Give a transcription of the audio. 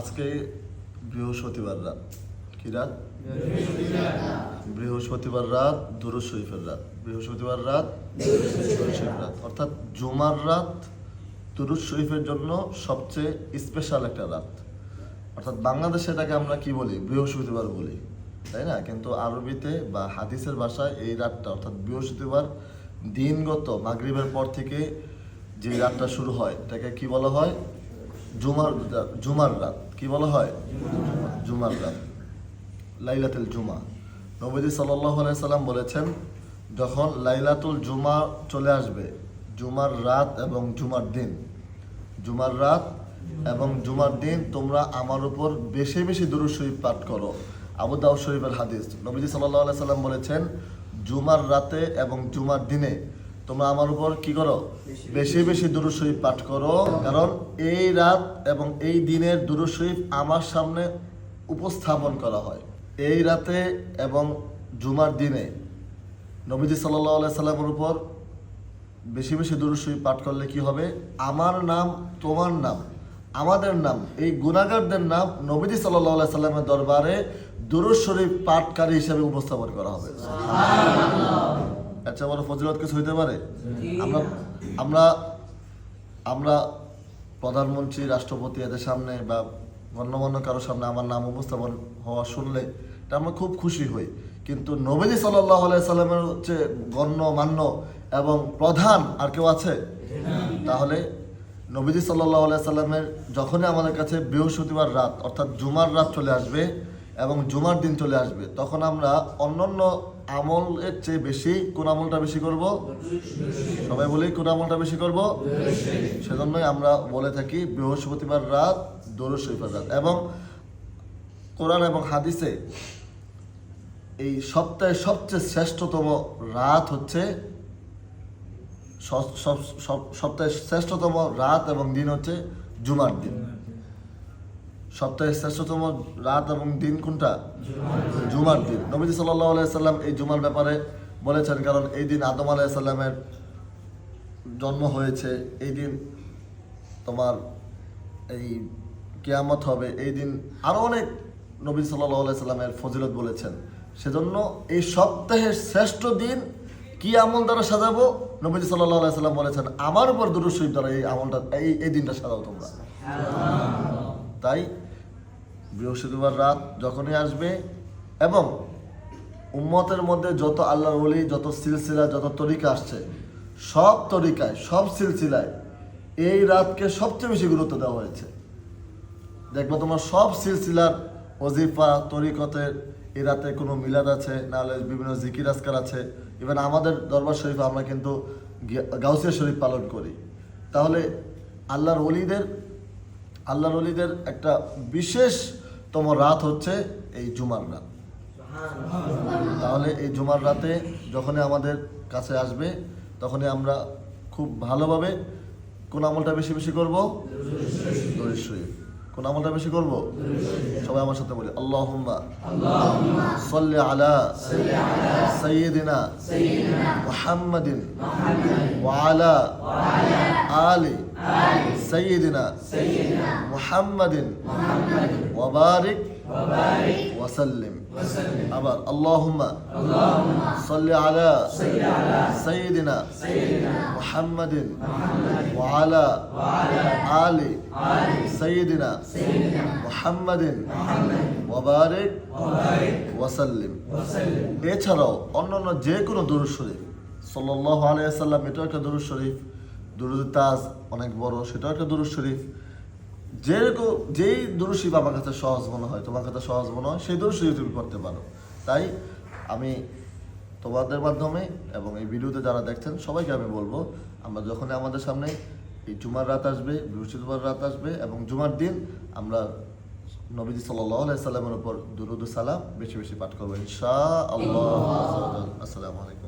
আজকে বৃহস্পতিবার রাত। কি রাত? বৃহস্পতিবার রাত দুরূদ শরীফের রাত। বৃহস্পতিবার রাত দুরূদ শরীফের রাত, অর্থাৎ জুমার রাত দুরূদ শরীফের জন্য সবচেয়ে স্পেশাল একটা রাত। অর্থাৎ বাংলাদেশে এটাকে আমরা কি বলি? বৃহস্পতিবার বলি, তাই না? কিন্তু আরবিতে বা হাদিসের ভাষায় এই রাতটা অর্থাৎ বৃহস্পতিবার দিনগত মাগরিবের পর থেকে যে রাতটা শুরু হয় এটাকে কি বলা হয়? জুমার রাত। কি বলা হয়? জুমার রাত, লাইলাতুল জুমা। নবীজি সাল্লাল্লাহু আলাইহি সাল্লাম বলেছেন, যখন লাইলাতুল জুমা চলে আসবে, জুমার রাত এবং জুমার দিন, জুমার রাত এবং জুমার দিন তোমরা আমার উপর বেশি বেশি দুরূদ শরীফ পাঠ করো। আবু দাউদ শরীফের হাদিস। নবীজি সাল্লাল্লাহু আলাইহি সাল্লাম বলেছেন, জুমার রাতে এবং জুমার দিনে তোমরা আমার উপর কি করো? বেশি বেশি দুরূদ শরীফ পাঠ করো, কারণ এই রাত এবং এই দিনের দুরূদ শরীফ আমার সামনে উপস্থাপন করা হয়। এই রাতে এবং জুমার দিনে নবীজি সাল্লাল্লাহু আলাইহি সাল্লামের উপর বেশি বেশি দুরূদ শরীফ পাঠ করলে কি হবে? আমার নাম, তোমার নাম, আমাদের নাম, এই গুনাহগারদের নাম নবীজি সাল্লাল্লাহু আলাইহি সাল্লামের দরবারে দুরূদ শরীফ পাঠকারী হিসেবে উপস্থাপন করা হবে। আচ্ছা, বড় ফজিলত কিছু হইতে পারে? আমরা আমরা প্রধানমন্ত্রী, রাষ্ট্রপতি এদের সামনে বা গণ্যমান্য কারোর সামনে আমার নাম উপস্থাপন হওয়া শুনলে এটা আমরা খুব খুশি হই, কিন্তু নবীজি সাল্লাল্লাহু আলাইহি সাল্লামের হচ্ছে গণ্যমান্য এবং প্রধান আর কেউ আছে? তাহলে নবীজি সাল্লাল্লাহু আলাইহি সাল্লামের যখনই আমাদের কাছে বৃহস্পতিবার রাত অর্থাৎ জুমার রাত চলে আসবে এবং জুমার দিন চলে আসবে, তখন আমরা অন্যান্য আমলের চেয়ে বেশি কোন আমলটা বেশি করব? সবাই বলি কোন আমলটা বেশি করব? সেজন্যই আমরা বলে থাকি বৃহস্পতিবার রাত দুরূদ শরীফের রাত। এবং কোরআন এবং হাদিসে এই সপ্তাহের সবচেয়ে শ্রেষ্ঠতম রাত হচ্ছে সপ্তাহের শ্রেষ্ঠতম রাত এবং দিন হচ্ছে জুমার দিন। সপ্তাহের শ্রেষ্ঠতম রাত এবং দিন কোনটা? জুমার দিন। নবীজি সাল্লাল্লাহু আলাইহি সাল্লাম এই জুমার ব্যাপারে বলেছেন, কারণ এই দিন আদম আলাইহিস সালামের জন্ম হয়েছে, এই দিন তোমার এই কিয়ামত হবে, এই দিন আরো অনেক নবী সাল্লাল্লাহু আলাইহি সাল্লামের ফজিলত বলেছেন। সেজন্য এই সপ্তাহের শ্রেষ্ঠ দিন কি আমল দ্বারা সাজাবো? নবীজি সাল্লাল্লাহু আলাইহি সাল্লাম বলেছেন, আমার উপর দুরূদ শরীফ দ্বারা এই আমলটা এই দিনটা সাজাও তোমরা। তাই বৃহস্পতিবার রাত যখনই আসবে এবং উম্মতের মধ্যে যত আল্লাহর ওলি, যত সিলসিলা, যত তরিকা আসছে, সব তরিকায়, সব সিলসিলায় এই রাতকে সবচেয়ে বেশি গুরুত্ব দেওয়া হয়েছে। দেখবো তোমার সব সিলসিলার ওজিফা, তরিকতের এই রাতে কোনো মিলাদ আছে, নাহলে বিভিন্ন জিকির আজকার আছে। ইভেন আমাদের দরবার শরীফ আমরা কিন্তু গাউসিয়া শরীফ পালন করি। তাহলে আল্লাহর ওলিদের একটা বিশেষতম রাত হচ্ছে এই জুমার রাত। তাহলে এই জুমার রাতে যখনই আমাদের কাছে আসবে, তখনই আমরা খুব ভালোভাবে কোন আমলটা বেশি বেশি করব? দুরূদ শরীফ। কোন আমলটা বেশি করব? সবাই আমার সাথে বলি, আল্লাহুম্মা সাল্লি আলা সাইয়্যিদিনা মুহাম্মাদিন ওয়া আলা আলি সাইয়্যিদিনা মুহাম্মাদিন ওয়া বারিক ওয়া সাল্লিম। আবার আল্লাহুম্মা সাল্লি আলা সাইয়্যিদিনা মুহাম্মাদিন ওয়া আলা আলি সাইয়্যিদিনা মুহাম্মাদিন ওয়া বারিক ওয়া সাল্লিম। এছাড়াও অন্যান্য যে কোনো দুরূদ শরীফ, সাল্লাল্লাহু আলাইহি ওয়াসাল্লাম এটাও একটা দুরূদ শরীফ, দুরূদ তাজ অনেক বড়, সেটাও একটা দুরূদ শরীফ। যেই দুরূদ শরীফ আমার কাছে সহজ মনে হয়, তোমার কাছে সহজ মনে হয়, সেই দুরূদ শরীফ তুমি করতে পারো। তাই আমি তোমাদের মাধ্যমে এবং এই ভিডিওতে যারা দেখছেন সবাইকে আমি বলবো, আমরা যখনই আমাদের সামনে এই জুমার রাত আসবে, বৃহস্পতিবার রাত আসবে এবং জুমার দিন, আমরা নবীজি সাল্লাল্লাহু আলাইহি সাল্লামের উপর দুরূদ ও সালাম বেশি বেশি পাঠ করবো ইনশাআল্লাহ। আসসালামু আলাইকুম।